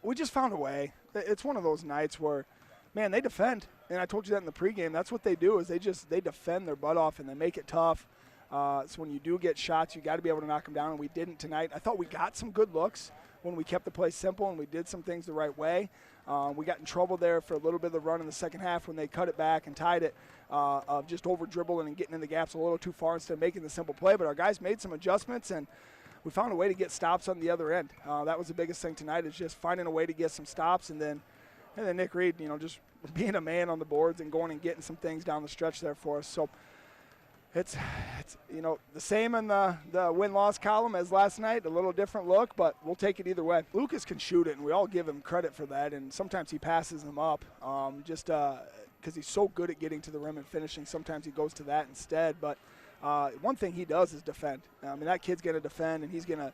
we just found a way. It's one of those nights where, man, they defend. And I told you that in the pregame. That's what they do is they defend their butt off and they make it tough. So when you do get shots, you got to be able to knock them down, and we didn't tonight. I thought we got some good looks when we kept the play simple and we did some things the right way. We got in trouble there for a little bit of the run in the second half when they cut it back and tied it, of just over dribbling and getting in the gaps a little too far instead of making the simple play. But our guys made some adjustments, and we found a way to get stops on the other end. That was the biggest thing tonight, is just finding a way to get some stops, and then Nick Reed, just being a man on the boards and going and getting some things down the stretch there for us. So it's the same in the win-loss column as last night, a little different look, but we'll take it either way. Lucas can shoot it, and we all give him credit for that, and sometimes he passes them up just because he's so good at getting to the rim and finishing. Sometimes he goes to that instead, but one thing he does is defend. That kid's going to defend, and he's going to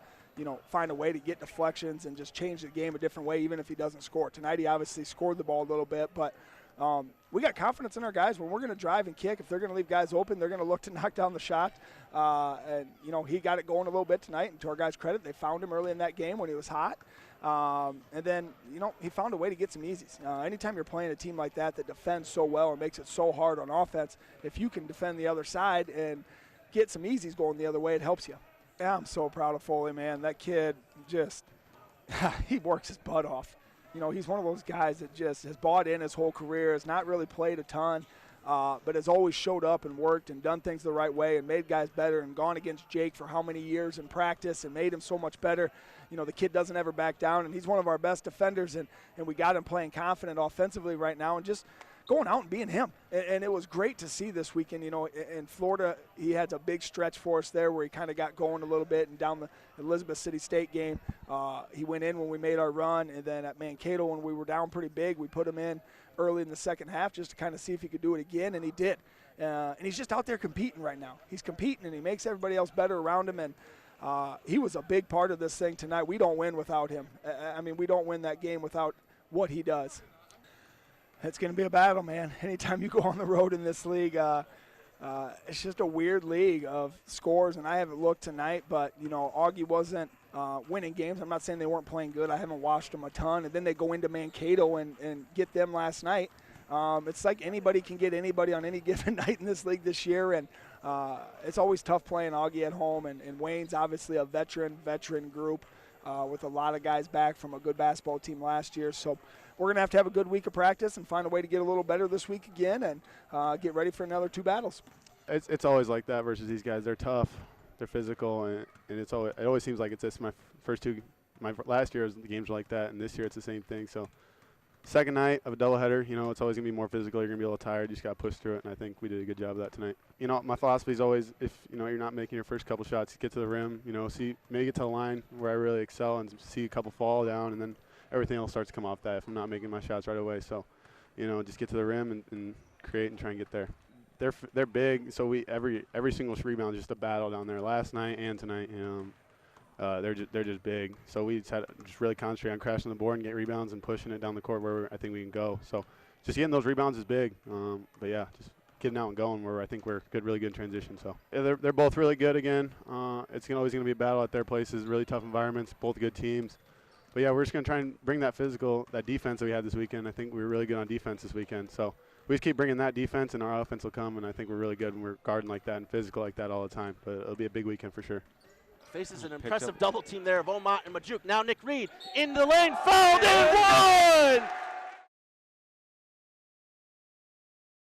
find a way to get deflections and just change the game a different way, even if he doesn't score. Tonight he obviously scored the ball a little bit, but we got confidence in our guys. When we're going to drive and kick, if they're going to leave guys open, they're going to look to knock down the shot. And he got it going a little bit tonight, and to our guys' credit, they found him early in that game when he was hot. And then, he found a way to get some easies. Anytime you're playing a team like that defends so well and makes it so hard on offense, if you can defend the other side and get some easies going the other way, it helps you. Yeah, I'm so proud of Foley, man. That kid just he works his butt off. He's one of those guys that just has bought in his whole career, has not really played a ton, but has always showed up and worked and done things the right way and made guys better and gone against Jake for how many years in practice and made him so much better. The kid doesn't ever back down, and he's one of our best defenders, and we got him playing confident offensively right now and just going out and being him. And it was great to see this weekend. In Florida, he had a big stretch for us there where he kind of got going a little bit, and down the Elizabeth City State game, he went in when we made our run, and then at Mankato when we were down pretty big, we put him in early in the second half just to kind of see if he could do it again, and he did. And he's just out there competing right now. He's competing, and he makes everybody else better around him, and he was a big part of this thing tonight. We don't win without him. We don't win that game without what he does. It's going to be a battle, man. Anytime you go on the road in this league, it's just a weird league of scores, and I haven't looked tonight, but, Augie wasn't winning games. I'm not saying they weren't playing good. I haven't watched them a ton, and then they go into Mankato and get them last night. It's like anybody can get anybody on any given night in this league this year, and it's always tough playing Augie at home, and Wayne's obviously a veteran group with a lot of guys back from a good basketball team last year, so we're going to have a good week of practice and find a way to get a little better this week again and get ready for another 2 battles. It's always like that versus these guys. They're tough, they're physical, and it always seems like it's this. My last year's games were like that, and this year it's the same thing. So second night of a doubleheader, it's always going to be more physical. You're going to be a little tired. You just got to push through it, and I think we did a good job of that tonight. My philosophy is always, if you're not making your first couple shots, get to the rim, maybe get to the line where I really excel and see a couple fall down, and then everything else starts to come off that if I'm not making my shots right away. So, just get to the rim and create and try and get there. They're big, so every single rebound is just a battle down there. Last night and tonight, they're just big. So we just had to really concentrate on crashing the board and get rebounds and pushing it down the court where I think we can go. So just getting those rebounds is big. But yeah, just getting out and going where I think we're really good in transition. So yeah, they're both really good again. It's always going to be a battle at their places. Really tough environments, both good teams. But yeah, we're just going to try and bring that defense that we had this weekend. I think we were really good on defense this weekend. So we just keep bringing that defense, and our offense will come, and I think we're really good when we're guarding like that and physical like that all the time. But it'll be a big weekend for sure. Faces an impressive double team there of Omot and Majuk. Now Nick Reed in the lane, fouled and